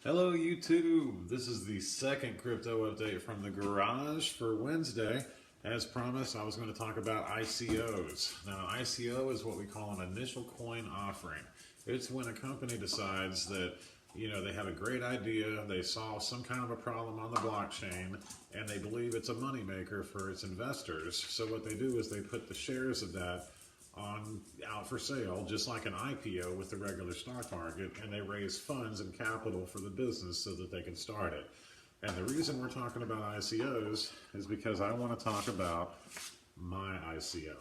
Hello YouTube, this is the second crypto update from the garage for Wednesday. As promised, I was going to talk about ICOs. Now, ICO is what we call an initial coin offering. It's when a company decides that, they have a great idea, they solve some kind of a problem on the blockchain, and they believe it's a moneymaker for its investors. So what they do is they put the shares of that out for sale, just like an IPO with the regular stock market, and they raise funds and capital for the business so that they can start it. And the reason we're talking about ICOs is because I want to talk about my ICO.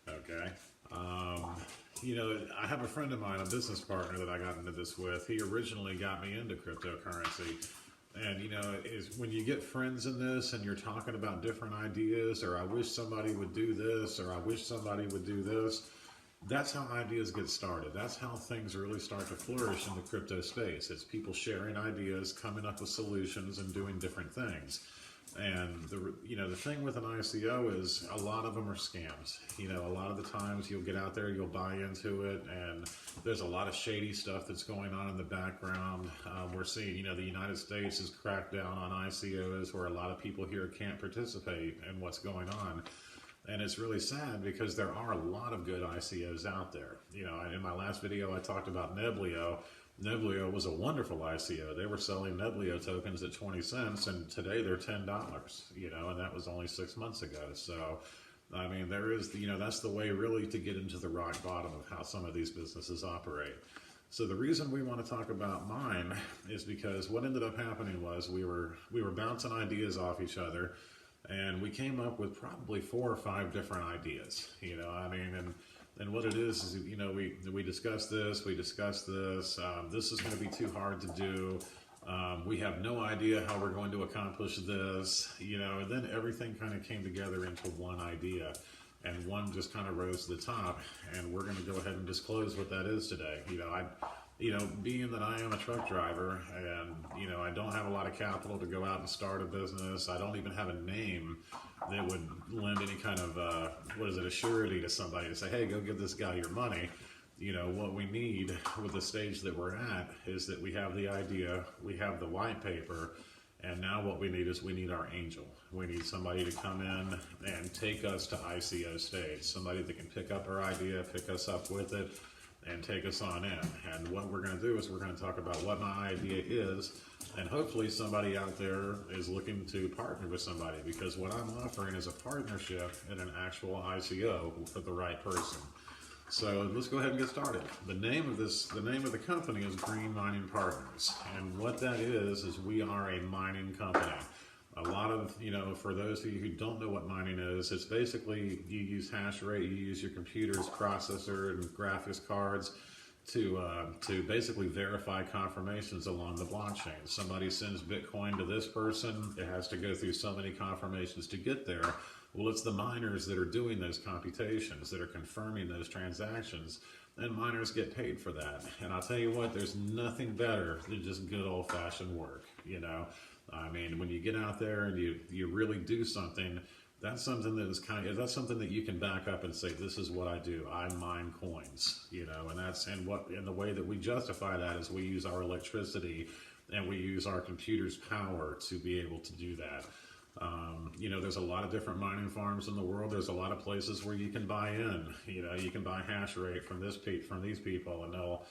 Okay. I have a friend of mine, a business partner that I got into this with. He originally got me into cryptocurrency. And is when you get friends in this and you're talking about different ideas, or I wish somebody would do this, or I wish somebody would do this, that's how ideas get started. That's how things really start to flourish in the crypto space. It's people sharing ideas, coming up with solutions, and doing different things. And the thing with an ICO is a lot of them are scams. A lot of the times you'll get out there, you'll buy into it, and there's a lot of shady stuff that's going on in the background. We're seeing, the United States has cracked down on ICOs, where a lot of people here can't participate in what's going on. And it's really sad because there are a lot of good ICOs out there. In my last video, I talked about Neblio. Neblio was a wonderful ICO. They were selling Neblio tokens at 20 cents, and today they're $10, and that was only 6 months ago. So, there is, that's the way really to get into the rock bottom of how some of these businesses operate. So the reason we want to talk about mine is because what ended up happening was we were bouncing ideas off each other, and we came up with probably 4 or 5 different ideas, and what it is we discussed this, this is going to be too hard to do, we have no idea how we're going to accomplish this, and then everything kind of came together into one idea, and one just kind of rose to the top, and we're going to go ahead and disclose what that is today. Being that I am a truck driver and, I don't have a lot of capital to go out and start a business, I don't even have a name that would lend any kind of, a surety to somebody to say, hey, go give this guy your money. What we need with the stage that we're at is that we have the idea, we have the white paper, and now what we need is we need our angel. We need somebody to come in and take us to ICO stage, somebody that can pick up our idea, pick us up with it, and take us on in. And what we're going to do is we're going to talk about what my idea is, and hopefully somebody out there is looking to partner with somebody, because what I'm offering is a partnership in an actual ICO for the right person. So let's go ahead and get started. The name of the company is Green Mining Partners, and what that is we are a mining company. A lot of, for those of you who don't know what mining is, it's basically you use hash rate, you use your computer's processor and graphics cards to basically verify confirmations along the blockchain. Somebody sends Bitcoin to this person, it has to go through so many confirmations to get there. Well, it's the miners that are doing those computations, that are confirming those transactions, and miners get paid for that. And I'll tell you what, there's nothing better than just good old-fashioned work, when you get out there and you really do something, that's something that is that's something that you can back up and say, this is what I do. I mine coins, and the way that we justify that is we use our electricity and we use our computer's power to be able to do that. There's a lot of different mining farms in the world. There's a lot of places where you can buy in. You can buy hash rate from these people, and they'll,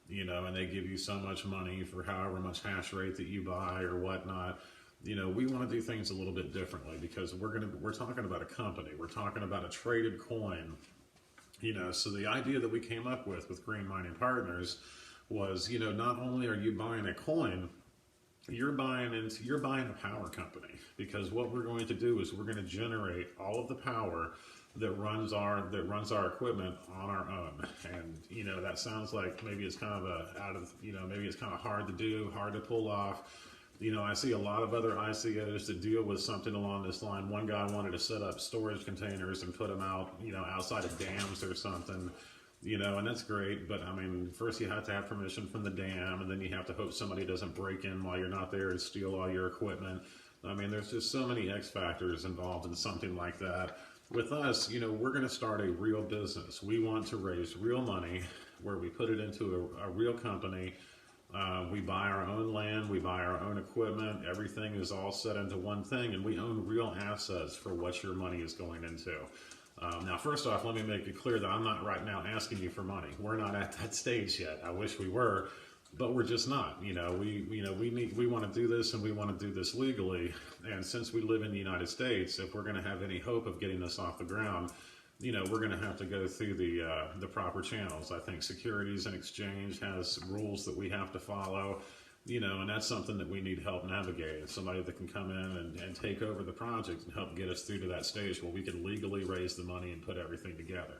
and they give you so much money for however much hash rate that you buy or whatnot. We want to do things a little bit differently, because we're talking about a company. We're talking about a traded coin. So the idea that we came up with Green Mining Partners was, not only are you buying a coin, you're buying a power company, because what we're going to do is we're going to generate all of the power that runs our equipment on our own. And that sounds like maybe it's kind of maybe it's kind of hard to do, hard to pull off. I see a lot of other ICOs that deal with something along this line. One guy wanted to set up storage containers and put them out, outside of dams or something. And that's great, but first you have to have permission from the dam, and then you have to hope somebody doesn't break in while you're not there and steal all your equipment. There's just so many X factors involved in something like that. With us, we're going to start a real business. We want to raise real money where we put it into a real company We buy our own land, we buy our own equipment, everything is all set into one thing, and we own real assets for what your money is going into. Now, first off, let me make it clear that I'm not right now asking you for money. We're not at that stage yet. I wish we were, but we're just not. We want to do this, and we want to do this legally. And since we live in the United States, if we're going to have any hope of getting this off the ground, we're going to have to go through the proper channels. I think Securities and Exchange has rules that we have to follow. And that's something that we need help navigating. Somebody that can come in and take over the project and help get us through to that stage where we can legally raise the money and put everything together.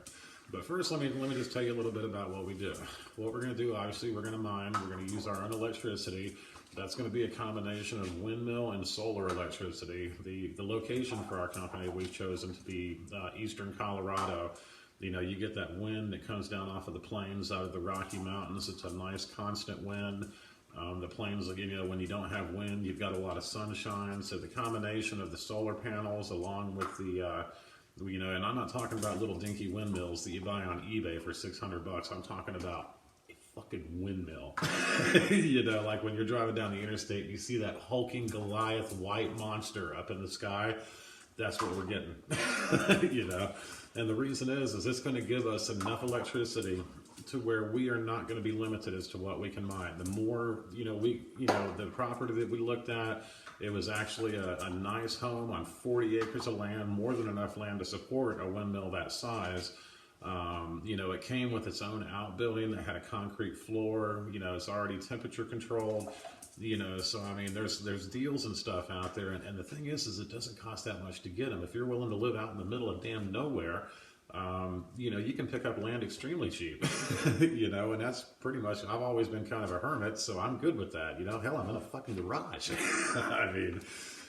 But first, let me just tell you a little bit about what we do. What we're going to do, obviously, we're going to mine. We're going to use our own electricity. That's going to be a combination of windmill and solar electricity. The location for our company, we've chosen to be eastern Colorado. You get that wind that comes down off of the plains out of the Rocky Mountains. It's a nice constant wind. The plains, when you don't have wind, you've got a lot of sunshine. So the combination of the solar panels along with the, and I'm not talking about little dinky windmills that you buy on eBay for $600. I'm talking about a fucking windmill. Like when you're driving down the interstate and you see that hulking Goliath white monster up in the sky. That's what we're getting, And the reason is it's going to give us enough electricity to where we are not going to be limited as to what we can mine. The more, the property that we looked at, it was actually a nice home on 40 acres of land, more than enough land to support a windmill that size. It came with its own outbuilding that had a concrete floor, it's already temperature controlled. So I mean, there's deals and stuff out there, and the thing is it doesn't cost that much to get them. If you're willing to live out in the middle of damn nowhere, you can pick up land extremely cheap, and that's pretty much, I've always been kind of a hermit, so I'm good with that, hell, I'm in a fucking garage. I mean,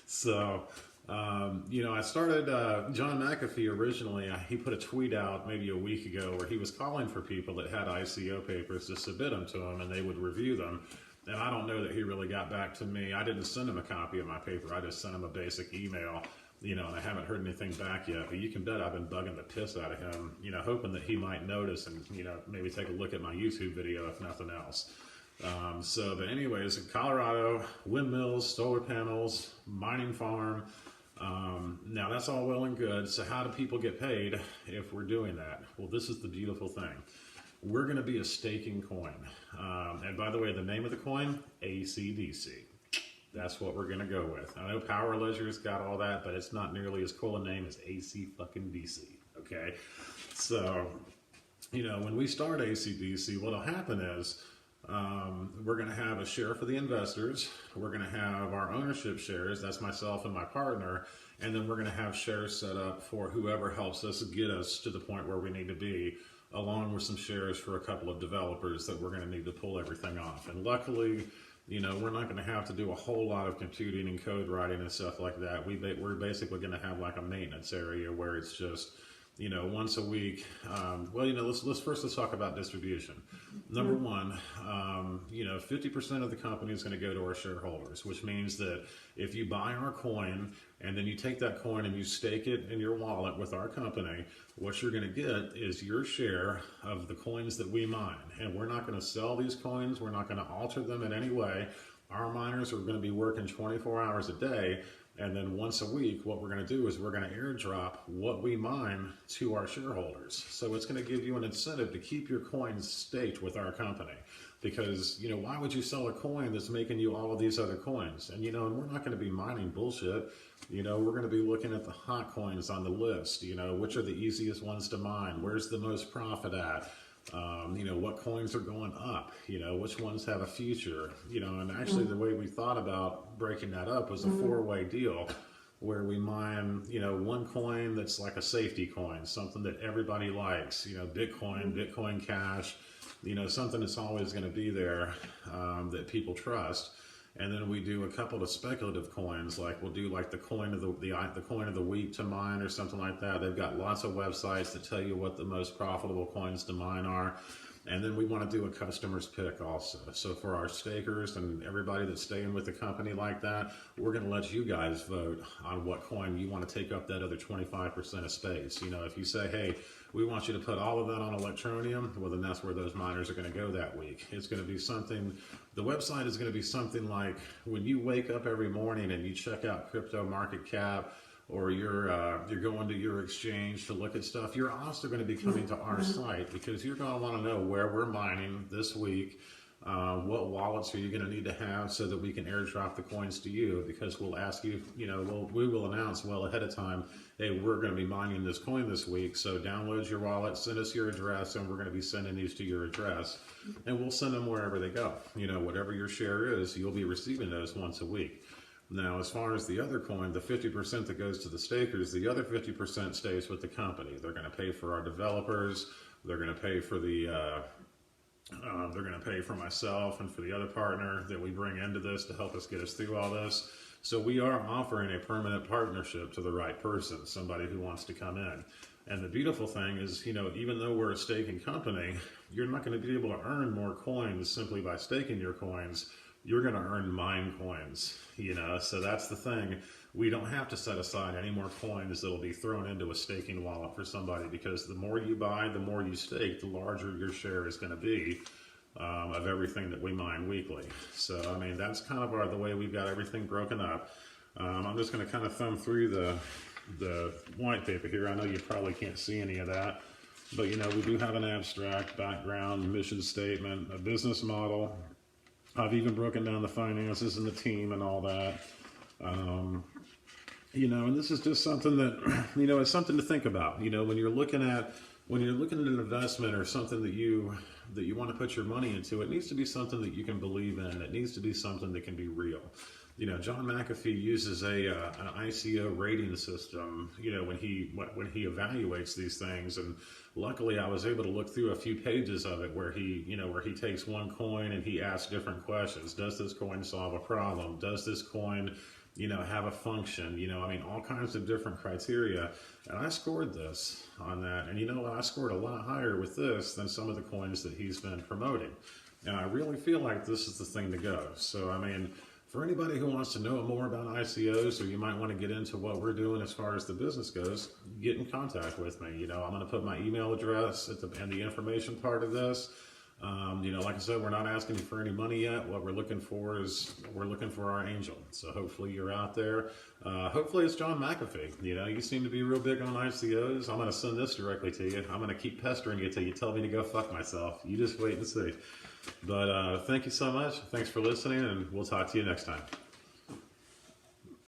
so, I started, John McAfee originally, he put a tweet out maybe a week ago where he was calling for people that had ICO papers to submit them to him and they would review them. And I don't know that he really got back to me. I didn't send him a copy of my paper. I just sent him a basic email, and I haven't heard anything back yet. But you can bet I've been bugging the piss out of him, hoping that he might notice and, maybe take a look at my YouTube video, if nothing else. But anyways, in Colorado, windmills, solar panels, mining farm. Now that's all well and good. So how do people get paid if we're doing that? Well, this is the beautiful thing. We're going to be a staking coin. And by the way, the name of the coin, ACDC. That's what we're going to go with. I know Power Ledger's got all that, but it's not nearly as cool a name as AC fucking DC. Okay? So, when we start ACDC, what'll happen is we're going to have a share for the investors. We're going to have our ownership shares. That's myself and my partner. And then we're going to have shares set up for whoever helps us get us to the point where we need to be, along with some shares for a couple of developers that we're going to need to pull everything off. And luckily, we're not going to have to do a whole lot of computing and code writing and stuff like that. We're basically going to have like a maintenance area where it's just, once a week. Let's talk about distribution. Number one, 50% of the company is going to go to our shareholders, which means that if you buy our coin and then you take that coin and you stake it in your wallet with our company, what you're going to get is your share of the coins that we mine. And we're not going to sell these coins. We're not going to alter them in any way. Our miners are going to be working 24 hours a day. And then once a week, what we're going to do is we're going to airdrop what we mine to our shareholders. So it's going to give you an incentive to keep your coins staked with our company. Because, why would you sell a coin that's making you all of these other coins? And, and we're not going to be mining bullshit. We're going to be looking at the hot coins on the list. Which are the easiest ones to mine? Where's the most profit at? What coins are going up, which ones have a future, and actually the way we thought about breaking that up was a four-way deal where we mine, one coin that's like a safety coin, something that everybody likes, Bitcoin Cash, something that's always going to be there, that people trust. And then we do a couple of speculative coins, like we'll do like the coin of the coin of the week to mine or something like that. They've got lots of websites that tell you what the most profitable coins to mine are. And then we want to do a customer's pick also. So for our stakers and everybody that's staying with the company like that, we're going to let you guys vote on what coin you want to take up that other 25% of space. You know, if you say, hey, we want you to put all of that on Electroneum, well, then that's where those miners are going to go that week. It's going to be something, the website is going to be something like when you wake up every morning and you check out crypto market cap, or you're going to your exchange to look at stuff, you're also going to be coming to our site because you're going to want to know where we're mining this week, what wallets are you going to need to have so that we can airdrop the coins to you, because we'll ask you, you know, we will announce well ahead of time, hey, we're going to be mining this coin this week, so download your wallet, send us your address, and we're going to be sending these to your address, and we'll send them wherever they go. You know, whatever your share is, you'll be receiving those once a week. Now, as far as the other coin, the 50% that goes to the stakers, the other 50% stays with the company. They're going to pay for our developers. They're going to pay for they're going to pay for myself and for the other partner that we bring into this to help us get us through all this. So we are offering a permanent partnership to the right person, somebody who wants to come in. And the beautiful thing is, you know, even though we're a staking company, you're not going to be able to earn more coins simply by staking your coins. You're going to earn mine coins, you know, so that's the thing. We don't have to set aside any more coins that'll be thrown into a staking wallet for somebody, because the more you buy, the more you stake, the larger your share is going to be of everything that we mine weekly. So, I mean, that's kind of the way we've got everything broken up. I'm just going to kind of thumb through the white paper here. I know you probably can't see any of that, but, you know, we do have an abstract, background, mission statement, a business model. I've even broken down the finances and the team and all that. You know, and this is just something that, you know, it's something to think about. You know, when you're looking at an investment or something that you want to put your money into, it needs to be something that you can believe in. It needs to be something that can be real. You know, John McAfee uses an ICO rating system, you know, when he evaluates these things. And luckily I was able to look through a few pages of it where he takes one coin and he asks different questions. Does this coin solve a problem? Does this coin, you know, have a function? You know, I mean, all kinds of different criteria. And I scored this on that. And you know what? I scored a lot higher with this than some of the coins that he's been promoting. And I really feel like this is the thing to go. So, I mean, for anybody who wants to know more about ICOs, or you might want to get into what we're doing as far as the business goes, get in contact with me. You know, I'm going to put my email address at the information part of this. You know, like I said, we're not asking you for any money yet. What we're looking for is our angel. So hopefully you're out there. Hopefully it's John McAfee. You know, you seem to be real big on ICOs. I'm going to send this directly to you. I'm going to keep pestering you till you tell me to go fuck myself. You just wait and see. But thank you so much. Thanks for listening, and we'll talk to you next time.